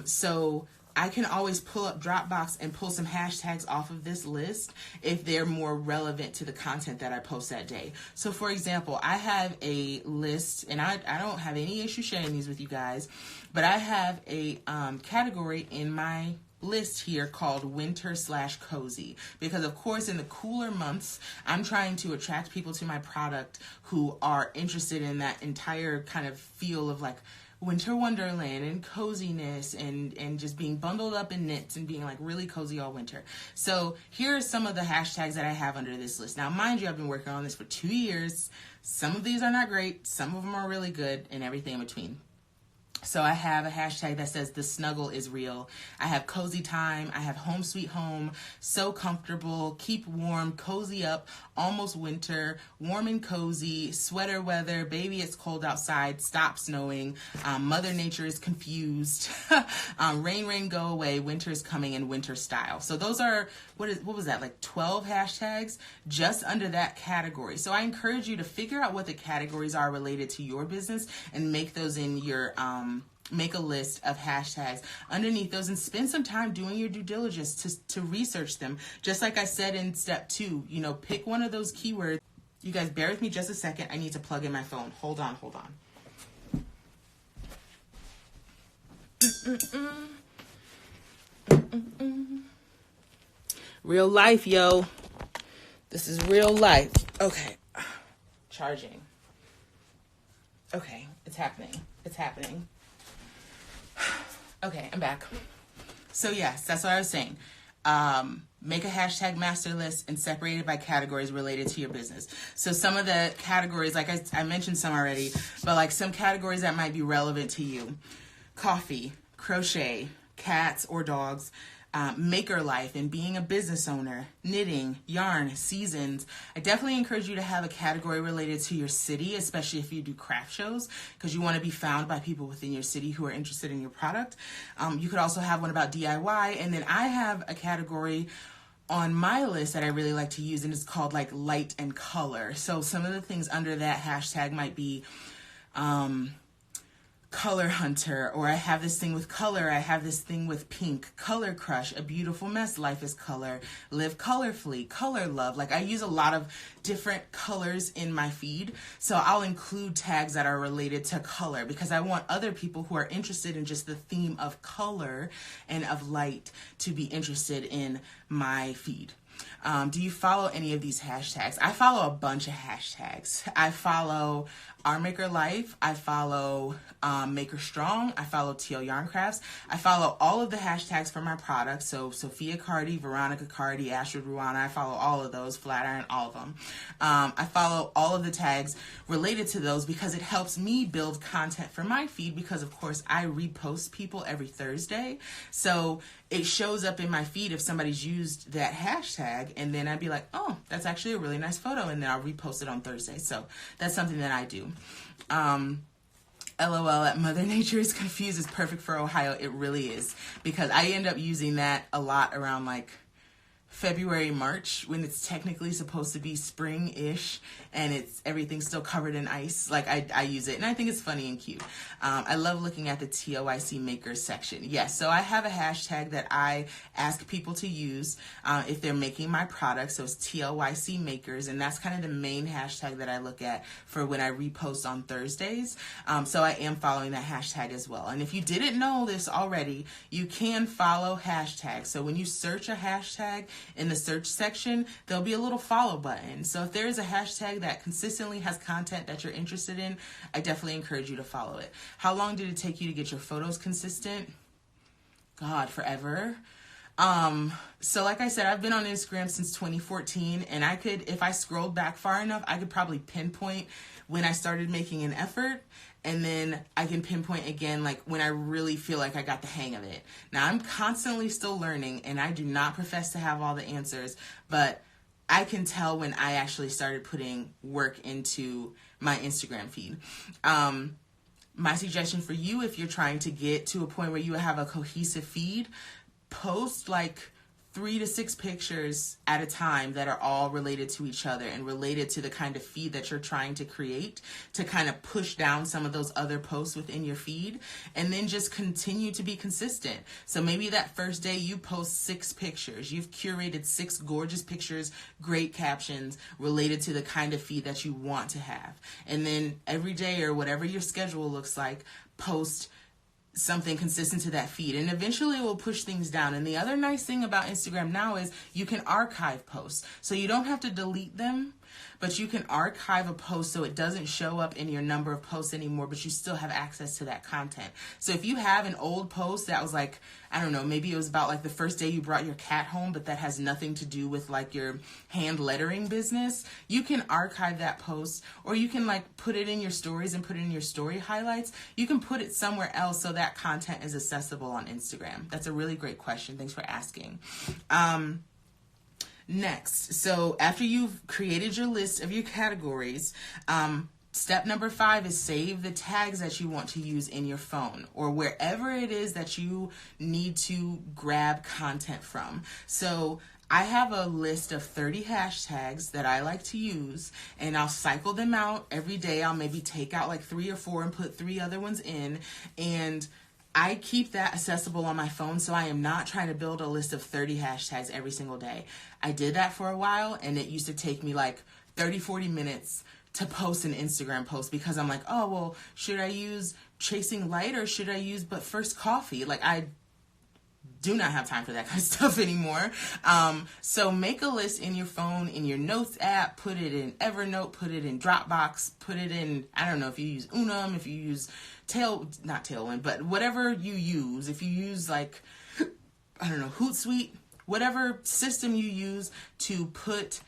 So I can always pull up Dropbox and pull some hashtags off of this list if they're more relevant to the content that I post that day. So for example, I have a list, and I don't have any issue sharing these with you guys, but I have a category in my list here called winter/cozy, because of course in the cooler months I'm trying to attract people to my product who are interested in that entire kind of feel of like winter wonderland and coziness and just being bundled up in knits and being like really cozy all winter. So here are some of the hashtags that I have under this list. Now mind you, I've been working on this for 2 years. Some of these are not great, some of them are really good, and everything in between. So I have a hashtag that says the snuggle is real. I have cozy time. I have home sweet home, so comfortable, keep warm, cozy up, almost winter, warm and cozy, sweater weather, baby it's cold outside, stop snowing, mother nature is confused, rain, rain, go away, winter is coming, and winter style. So those are, what was that, like 12 hashtags just under that category. So I encourage you to figure out what the categories are related to your business and make those in your, make a list of hashtags underneath those and spend some time doing your due diligence to research them. Just like I said in step 2, you know, pick one of those keywords. You guys bear with me just a second. I need to plug in my phone. Hold on. Real life, yo. This is real life. Okay. Charging. Okay. It's happening. Okay, I'm back. So yes, that's what I was saying. Make a hashtag master list and separate it by categories related to your business. So some of the categories, like I mentioned some already, but like some categories that might be relevant to you: coffee, crochet, cats or dogs, maker life and being a business owner, knitting, yarn, seasons. I definitely encourage you to have a category related to your city, especially if you do craft shows, because you want to be found by people within your city who are interested in your product. You could also have one about DIY, and then I have a category on my list that I really like to use, and it's called like light and color. So some of the things under that hashtag might be color hunter, or I have this thing with color, I have this thing with pink, color crush, a beautiful mess, life is color, live colorfully, color love. Like I use a lot of different colors in my feed, so I'll include tags that are related to color because I want other people who are interested in just the theme of color and of light to be interested in my feed. Do you follow any of these hashtags? I follow a bunch of hashtags. I follow Our Maker Life. I follow Maker Strong. I follow TL Yarn Crafts. I follow all of the hashtags for my products. So Sophia Cardi, Veronica Cardi, Astrid Ruana. I follow all of those, Flatiron, all of them. I follow all of the tags related to those because it helps me build content for my feed because, of course, I repost people every Thursday. So it shows up in my feed if somebody's used that hashtag, and then I'd be like, oh, that's actually a really nice photo, and then I'll repost it on Thursday. So that's something that I do. LOL at Mother Nature is Confused is perfect for Ohio. It really is, because I end up using that a lot around like February, March, when it's technically supposed to be spring-ish and everything's still covered in ice. Like I use it and I think it's funny and cute. I love looking at the TLYC makers section. Yes, so I have a hashtag that I ask people to use if they're making my product. So it's TLYC makers, and that's kind of the main hashtag that I look at for when I repost on Thursdays. So I am following that hashtag as well. And if you didn't know this already, you can follow hashtags. So when you search a hashtag in the search section, there'll be a little follow button. So if there is a hashtag that consistently has content that you're interested in, I definitely encourage you to follow it. How long did it take you to get your photos consistent? God, forever. So like I said, I've been on Instagram since 2014, and I could, if I scrolled back far enough, I could probably pinpoint when I started making an effort, and then I can pinpoint again, like when I really feel like I got the hang of it. Now I'm constantly still learning, and I do not profess to have all the answers, but I can tell when I actually started putting work into my Instagram feed. My suggestion for you, if you're trying to get to a point where you have a cohesive feed, post like 3 to 6 pictures at a time that are all related to each other and related to the kind of feed that you're trying to create, to kind of push down some of those other posts within your feed, and then just continue to be consistent. So maybe that first day you post 6 pictures. You've curated 6 gorgeous pictures, great captions related to the kind of feed that you want to have. And then every day, or whatever your schedule looks like, post something consistent to that feed, and eventually it will push things down. And the other nice thing about Instagram now is you can archive posts, so you don't have to delete them, but you can archive a post so it doesn't show up in your number of posts anymore, but you still have access to that content. So if you have an old post that was like, I don't know, maybe it was about like the first day you brought your cat home, but that has nothing to do with like your hand lettering business, you can archive that post, or you can like put it in your stories and put it in your story highlights. You can put it somewhere else so that content is accessible on Instagram. That's a really great question. Thanks for asking. Next, so after you've created your list of your categories, step number 5 is save the tags that you want to use in your phone or wherever it is that you need to grab content from. So I have a list of 30 hashtags that I like to use, and I'll cycle them out every day. I'll maybe take out like 3 or 4 and put 3 other ones in, and I keep that accessible on my phone, so I am not trying to build a list of 30 hashtags every single day. I did that for a while, and it used to take me like 30-40 minutes to post an Instagram post, because I'm like, oh, well, should I use chasing light or should I use but first coffee? Like, I do not have time for that kind of stuff anymore. So make a list in your phone, in your notes app, put it in Evernote, put it in Dropbox, put it in, I don't know if you use Unum, if you use not Tailwind, but whatever you use. If you use like, I don't know, Hootsuite, whatever system you use to put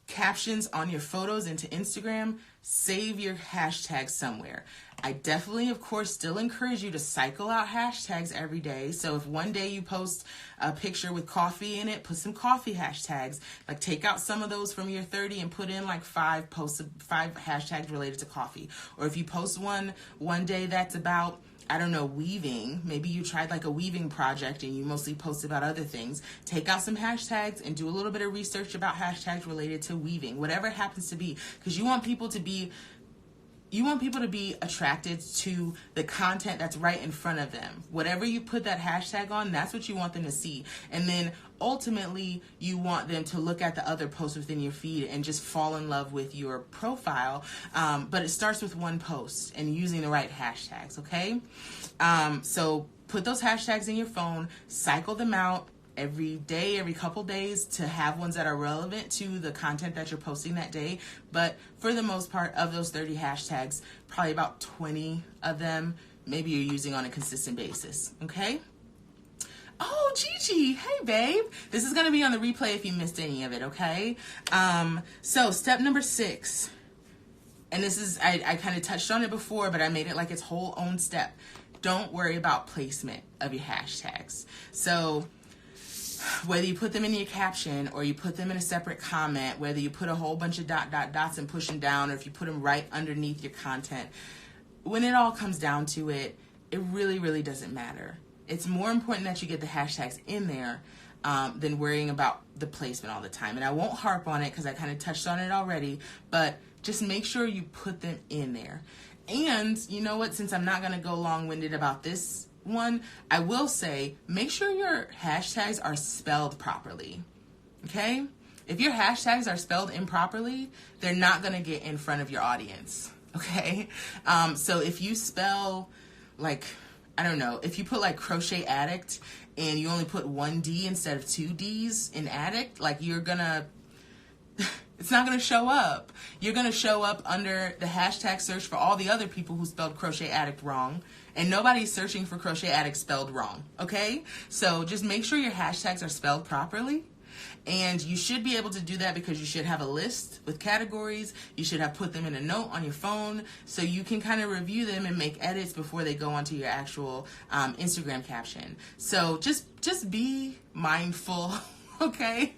captions on your photos into Instagram, save your hashtags somewhere. I definitely, of course, still encourage you to cycle out hashtags every day. So if one day you post a picture with coffee in it, put some coffee hashtags. Like, take out some of those from your 30 and put in like 5 hashtags related to coffee. Or if you post one day that's about, I don't know, weaving, maybe you tried like a weaving project and you mostly post about other things, take out some hashtags and do a little bit of research about hashtags related to weaving, whatever it happens to be, because you want people to be attracted to the content that's right in front of them. Whatever you put that hashtag on, that's what you want them to see. And then ultimately, you want them to look at the other posts within your feed and just fall in love with your profile. But it starts with one post and using the right hashtags, okay? So put those hashtags in your phone, cycle them out every day, every couple days, to have ones that are relevant to the content that you're posting that day. But for the most part, of those 30 hashtags, probably about 20 of them maybe you're using on a consistent basis, okay? Oh, Gigi, hey babe. This is gonna be on the replay if you missed any of it, okay? So step number 6, and this is, I kind of touched on it before, but I made it like its whole own step. Don't worry about placement of your hashtags. So whether you put them in your caption or you put them in a separate comment, whether you put a whole bunch of dots and push them down, or if you put them right underneath your content, when it all comes down to it, it really, really doesn't matter. It's more important that you get the hashtags in there than worrying about the placement all the time. And I won't harp on it because I kind of touched on it already, but just make sure you put them in there. And you know what, since I'm not going to go long-winded about this one, I will say, make sure your hashtags are spelled properly, okay? If your hashtags are spelled improperly, they're not going to get in front of your audience, okay? So if you spell like I don't know, if you put like crochet addict and you only put one D instead of two D's in addict, like you're gonna, it's not gonna show up. You're gonna show up under the hashtag search for all the other people who spelled crochet addict wrong, and nobody's searching for crochet addict spelled wrong, okay? So just make sure your hashtags are spelled properly. And you should be able to do that because you should have a list with categories. You should have put them in a note on your phone so you can kind of review them and make edits before they go onto your actual Instagram caption. So just be mindful, okay,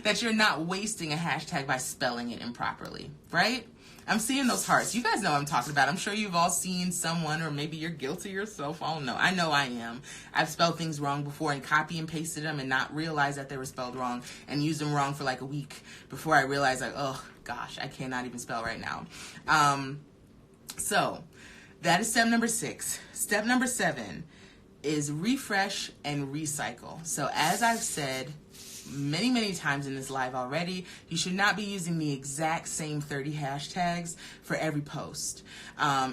that you're not wasting a hashtag by spelling it improperly, right? I'm seeing those hearts. You guys know what I'm talking about. I'm sure you've all seen someone, or maybe you're guilty yourself. I don't know. I know I am. I've spelled things wrong before and copy and pasted them and not realize that they were spelled wrong and used them wrong for like a week before I realized, like, oh gosh, I cannot even spell right now. So that is step number 6. Step number 7 is refresh and recycle. So as I've said many times in this live already, you should not be using the exact same 30 hashtags for every post.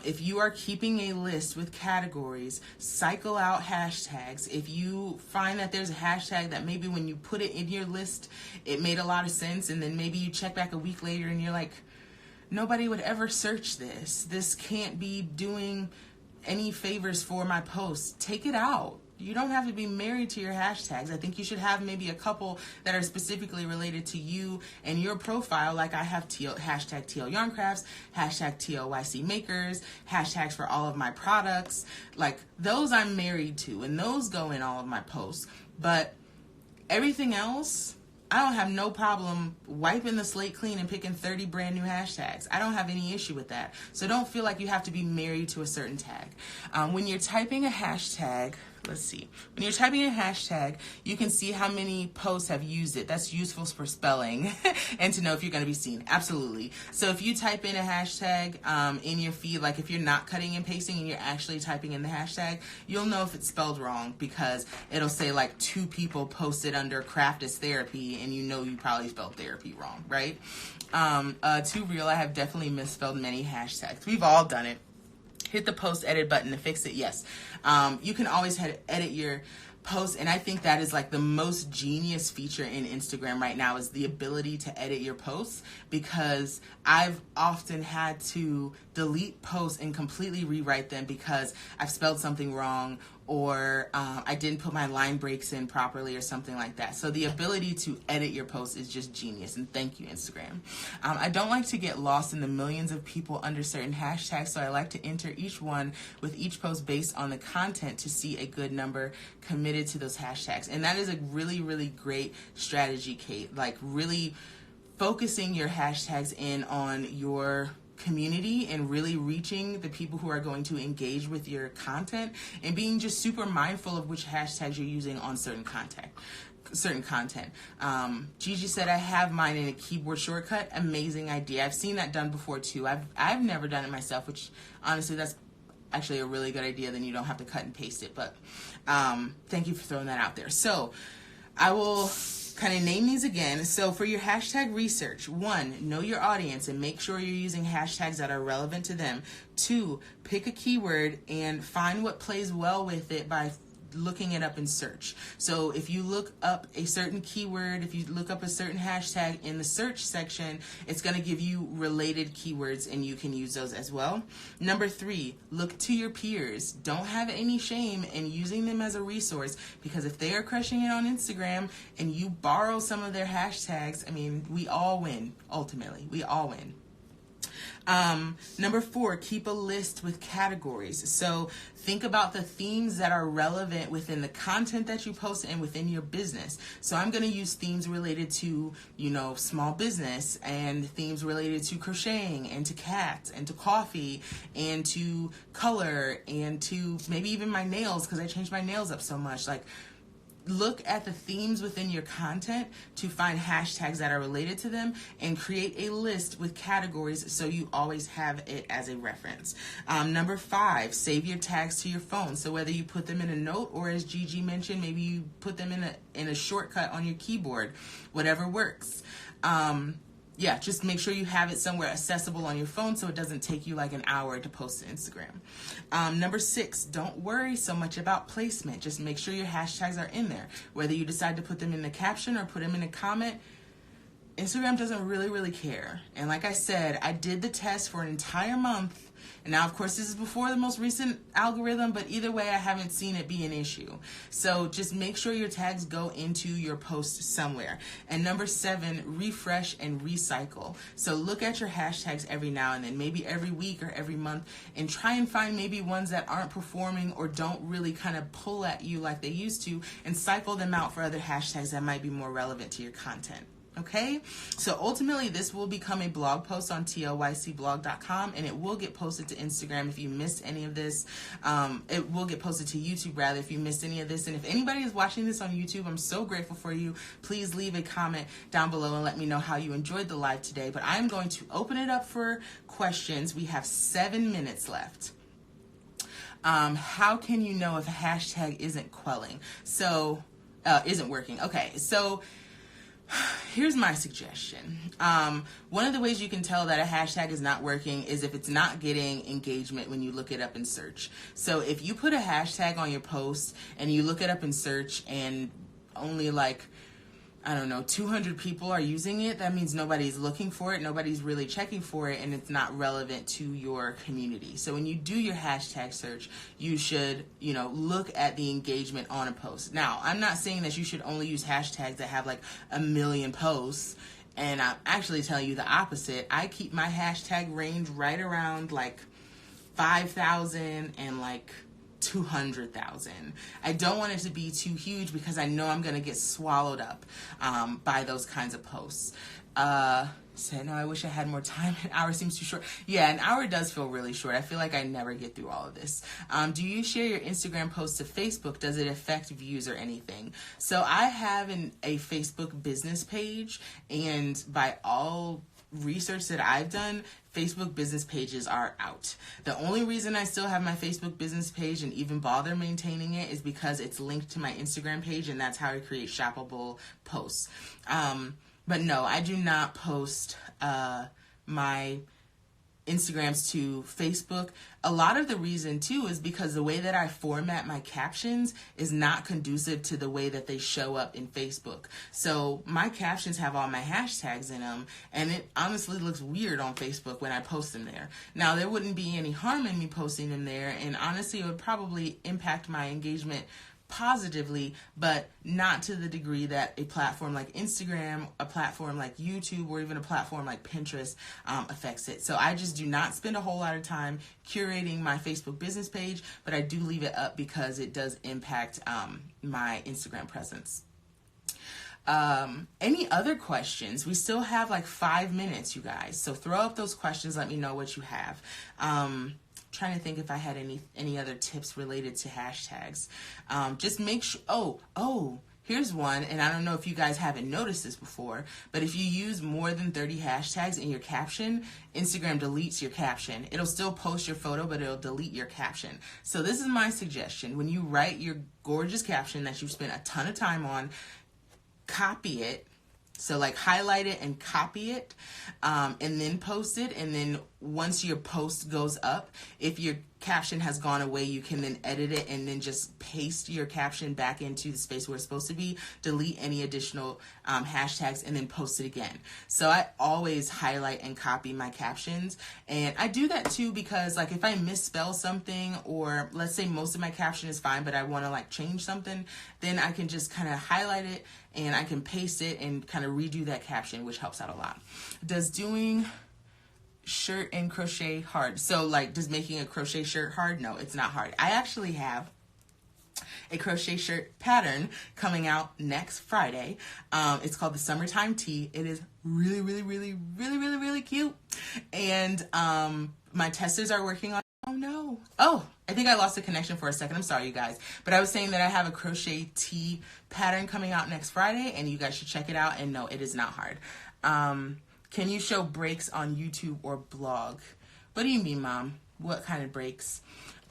If you are keeping a list with categories, cycle out hashtags. If you find that there's a hashtag that maybe when you put it in your list, it made a lot of sense, and then maybe you check back a week later and you're like, nobody would ever search this. This can't be doing any favors for my post. Take it out. You don't have to be married to your hashtags. I think you should have maybe a couple that are specifically related to you and your profile. Like I have hashtag TL Yarn Crafts, hashtag TLYC Makers, hashtags for all of my products. Like those I'm married to, and those go in all of my posts. But everything else, I don't have no problem wiping the slate clean and picking 30 brand new hashtags. I don't have any issue with that. So don't feel like you have to be married to a certain tag. When you're typing a hashtag, let's see. When you're typing a hashtag, you can see how many posts have used it. That's useful for spelling and to know if you're going to be seen. Absolutely. So if you type in a hashtag in your feed, like if you're not cutting and pasting and you're actually typing in the hashtag, you'll know if it's spelled wrong because it'll say like 2 people posted under craft is therapy, and you know you probably spelled therapy wrong, right? Too real, I have definitely misspelled many hashtags. We've all done it. Hit the post edit button to fix it. Yes. You can always edit your post, and I think that is like the most genius feature in Instagram right now, is the ability to edit your posts, because I've often had to delete posts and completely rewrite them because I've spelled something wrong, or I didn't put my line breaks in properly or something like that. So the ability to edit your posts is just genius, and thank you, Instagram. I don't like to get lost in the millions of people under certain hashtags, so I like to enter each one with each post based on the content to see a good number committed to those hashtags. And that is a really great strategy, Kate. Like really focusing your hashtags in on your community and really reaching the people who are going to engage with your content, and being just super mindful of which hashtags you're using on certain content. Gigi said, I have mine in a keyboard shortcut. Amazing idea. I've seen that done before too. I've never done it myself, which honestly that's actually a really good idea. Then you don't have to cut and paste it. But thank you for throwing that out there. So I will kind of name these again. So for your hashtag research, 1, know your audience and make sure you're using hashtags that are relevant to them. 2, pick a keyword and find what plays well with it by looking it up in search. So if you look up a certain keyword, if you look up a certain hashtag in the search section, it's going to give you related keywords and you can use those as well. Number 3, look to your peers. Don't have any shame in using them as a resource, because if they are crushing it on Instagram and you borrow some of their hashtags, I mean, we all win. Ultimately, we all win. Number 4, keep a list with categories. So think about the themes that are relevant within the content that you post and within your business. So I'm going to use themes related to, small business, and themes related to crocheting and to cats and to coffee and to color and to maybe even my nails, because I changed my nails up so much. Like, look at the themes within your content to find hashtags that are related to them and create a list with categories so you always have it as a reference. Number 5, save your tags to your phone. So whether you put them in a note or, as Gigi mentioned, maybe you put them in a shortcut on your keyboard, whatever works. yeah, just make sure you have it somewhere accessible on your phone so it doesn't take you like an hour to post to Instagram. Number 6, don't worry so much about placement. Just make sure your hashtags are in there. Whether you decide to put them in the caption or put them in a comment, Instagram doesn't really care. And like I said, I did the test for an entire month. And now, of course, this is before the most recent algorithm, but either way, I haven't seen it be an issue. So just make sure your tags go into your post somewhere. And number 7, refresh and recycle. So look at your hashtags every now and then, maybe every week or every month, and try and find maybe ones that aren't performing or don't really kind of pull at you like they used to, and cycle them out for other hashtags that might be more relevant to your content. Okay, so ultimately this will become a blog post on TLYCblog.com, and it will get posted to Instagram if you missed any of this. It will get posted to YouTube rather if you missed any of this. And if anybody is watching this on YouTube, I'm so grateful for you. Please leave a comment down below and let me know how you enjoyed the live today. But I'm going to open it up for questions. We have 7 minutes left. How can you know if a hashtag isn't quelling? So, isn't working. Okay, so here's my suggestion. One of the ways you can tell that a hashtag is not working is if it's not getting engagement when you look it up in search. So if you put a hashtag on your post and you look it up in search and only like, I don't know, 200 people are using it, that means nobody's looking for it, nobody's really checking for it, and it's not relevant to your community. So when you do your hashtag search, you should, look at the engagement on a post. Now, I'm not saying that you should only use hashtags that have like 1 million posts, and I'm actually telling you the opposite. I keep my hashtag range right around like 5,000 and like 200,000. I don't want it to be too huge because I know I'm going to get swallowed up by those kinds of posts. Said, no, I wish I had more time. An hour seems too short. Yeah, an hour does feel really short. I feel like I never get through all of this. Do you share your Instagram posts to Facebook? Does it affect views or anything? So I have a Facebook business page, and by all research that I've done, Facebook business pages are out. The only reason I still have my Facebook business page and even bother maintaining it is because it's linked to my Instagram page, and that's how I create shoppable posts. But no, I do not post my Instagrams to Facebook. A lot of the reason too is because the way that I format my captions is not conducive to the way that they show up in Facebook. So my captions have all my hashtags in them, and it honestly looks weird on Facebook when I post them there. Now, there wouldn't be any harm in me posting them there, and honestly it would probably impact my engagement positively, but not to the degree that a platform like Instagram, a platform like YouTube, or even a platform like Pinterest affects it. So I just do not spend a whole lot of time curating my Facebook business page, but I do leave it up because it does impact my Instagram presence. Any other questions? We still have like 5 minutes, you guys. So throw up those questions. Let me know what you have. Trying to think if I had any other tips related to hashtags. Just make sure, here's one, and I don't know if you guys haven't noticed this before, but if you use more than 30 hashtags in your caption, Instagram deletes your caption. It'll still post your photo, but it'll delete your caption. So this is my suggestion. When you write your gorgeous caption that you've spent a ton of time on, copy it. So like highlight it and copy it, and then post it. And then once your post goes up, if your caption has gone away, you can then edit it and then just paste your caption back into the space where it's supposed to be, delete any additional hashtags, and then post it again. So I always highlight and copy my captions. And I do that too because like if I misspell something, or let's say most of my caption is fine, but I want to like change something, then I can just kind of highlight it and I can paste it and kind of redo that caption, which helps out a lot. Does doing shirt and crochet hard? So like, does making a crochet shirt hard? No, it's not hard. I actually have a crochet shirt pattern coming out next Friday. It's called the Summertime Tee. It is really cute. And my testers are working on. Oh no. Oh, I think I lost the connection for a second. I'm sorry, you guys. But I was saying that I have a crochet tee pattern coming out next Friday, and you guys should check it out. And no, it is not hard. Can you show breaks on YouTube or blog? What do you mean, Mom? What kind of breaks?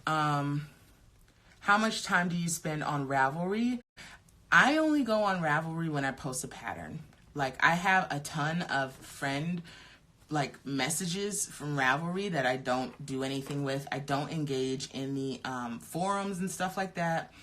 How much time do you spend on Ravelry? I only go on Ravelry when I post a pattern. Like, I have a ton of friend like messages from Ravelry that I don't do anything with. I don't engage in the forums and stuff like that.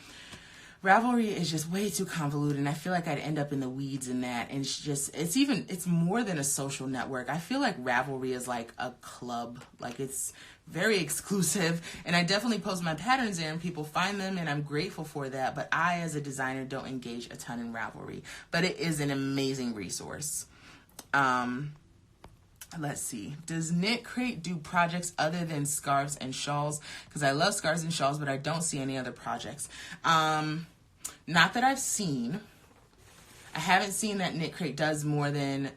Ravelry is just way too convoluted, and I feel like I'd end up in the weeds in that. And it's more than a social network. I feel like Ravelry is like a club. Like, it's very exclusive, and I definitely post my patterns there and people find them, and I'm grateful for that. But I, as a designer, don't engage a ton in Ravelry, but it is an amazing resource. Let's see. Does Knit Crate do projects other than scarves and shawls? Because I love scarves and shawls, but I don't see any other projects. Not that I've seen. I haven't seen that Knit Crate does more than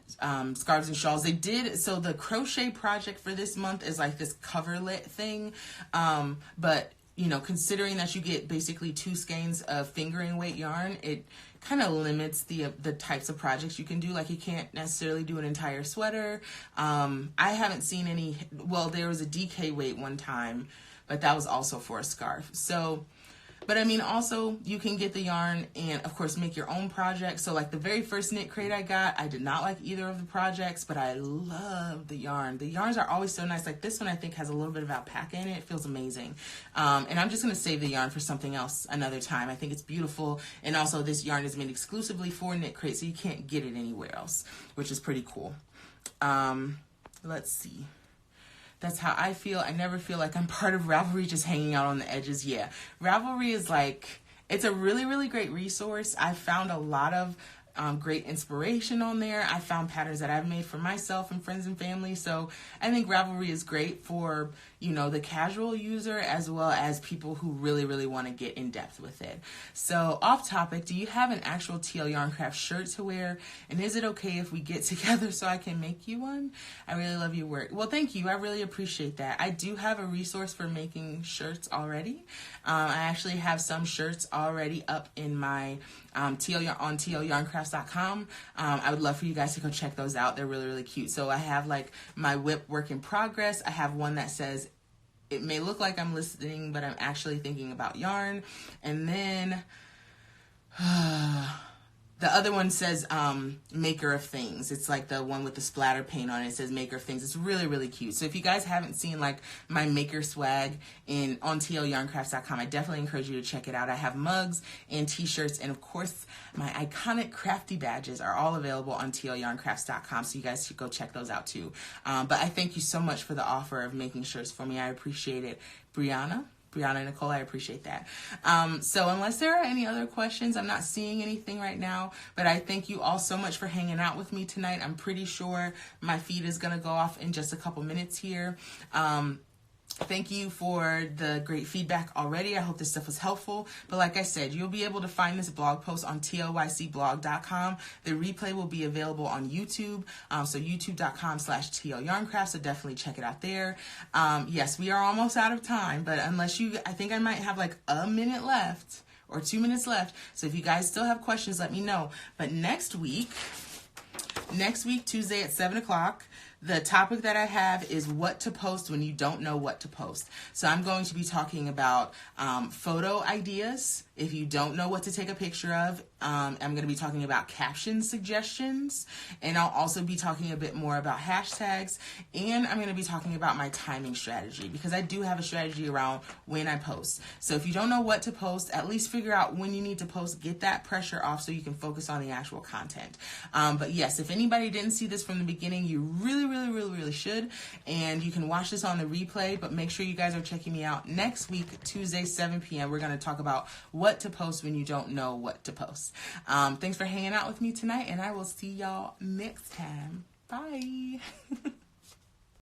scarves and shawls. They did, so the crochet project for this month is like this coverlet thing. But, you know, considering that you get basically 2 skeins of fingering weight yarn, it kind of limits the types of projects you can do. Like, you can't necessarily do an entire sweater. I haven't seen any. Well, there was a DK weight one time, but that was also for a scarf. So, but I mean, also you can get the yarn and of course make your own project. So like the very first Knit Crate I got, I did not like either of the projects, but I love the yarn. The yarns are always so nice. Like this one I think has a little bit of alpaca in it. It feels amazing. And I'm just going to save the yarn for something else another time. I think it's beautiful. And also this yarn is made exclusively for Knit Crate, so you can't get it anywhere else, which is pretty cool. Let's see. That's how I feel. I never feel like I'm part of Ravelry just hanging out on the edges. Yeah, Ravelry is like, it's a really, really great resource. I found a lot of great inspiration on there. I found patterns that I've made for myself and friends and family. So I think Ravelry is great for, you know, the casual user as well as people who really, really want to get in depth with it. So off topic, do you have an actual TL Yarncraft shirt to wear? And is it okay if we get together so I can make you one? I really love your work. Well, thank you. I really appreciate that. I do have a resource for making shirts already. I actually have some shirts already up in my on TLYarncrafts.com. I would love for you guys to go check those out. They're really, really cute. So I have like my whip work in progress. I have one that says, it may look like I'm listening, but I'm actually thinking about yarn. And then the other one says maker of things. It's like the one with the splatter paint on it. It says maker of things. It's really, really cute. So if you guys haven't seen like my maker swag on TLYarncrafts.com, I definitely encourage you to check it out. I have mugs and t-shirts, and of course my iconic crafty badges are all available on TLYarncrafts.com, so you guys should go check those out too. But I thank you so much for the offer of making shirts for me. I appreciate it. Brianna Nicole, I appreciate that. So unless there are any other questions, I'm not seeing anything right now, but I thank you all so much for hanging out with me tonight. I'm pretty sure my feed is going to go off in just a couple minutes here. Thank you for the great feedback already. I hope this stuff was helpful. But like I said, you'll be able to find this blog post on TLYCblog.com. The replay will be available on YouTube. So youtube.com/TLYarncraft. So definitely check it out there. Yes, we are almost out of time, but I think I might have like a minute left or 2 minutes left. So if you guys still have questions, let me know. But next week, Tuesday at 7 o'clock, the topic that I have is what to post when you don't know what to post. So I'm going to be talking about photo ideas if you don't know what to take a picture of. I'm going to be talking about caption suggestions, and I'll also be talking a bit more about hashtags, and I'm going to be talking about my timing strategy, because I do have a strategy around when I post. So if you don't know what to post, at least figure out when you need to post, get that pressure off so you can focus on the actual content. But yes, if anybody didn't see this from the beginning, you really should, and you can watch this on the replay. But make sure you guys are checking me out next week, Tuesday, 7 p.m. We're going to talk about what to post when you don't know what to post. Thanks for hanging out with me tonight, and I will see y'all next time. Bye.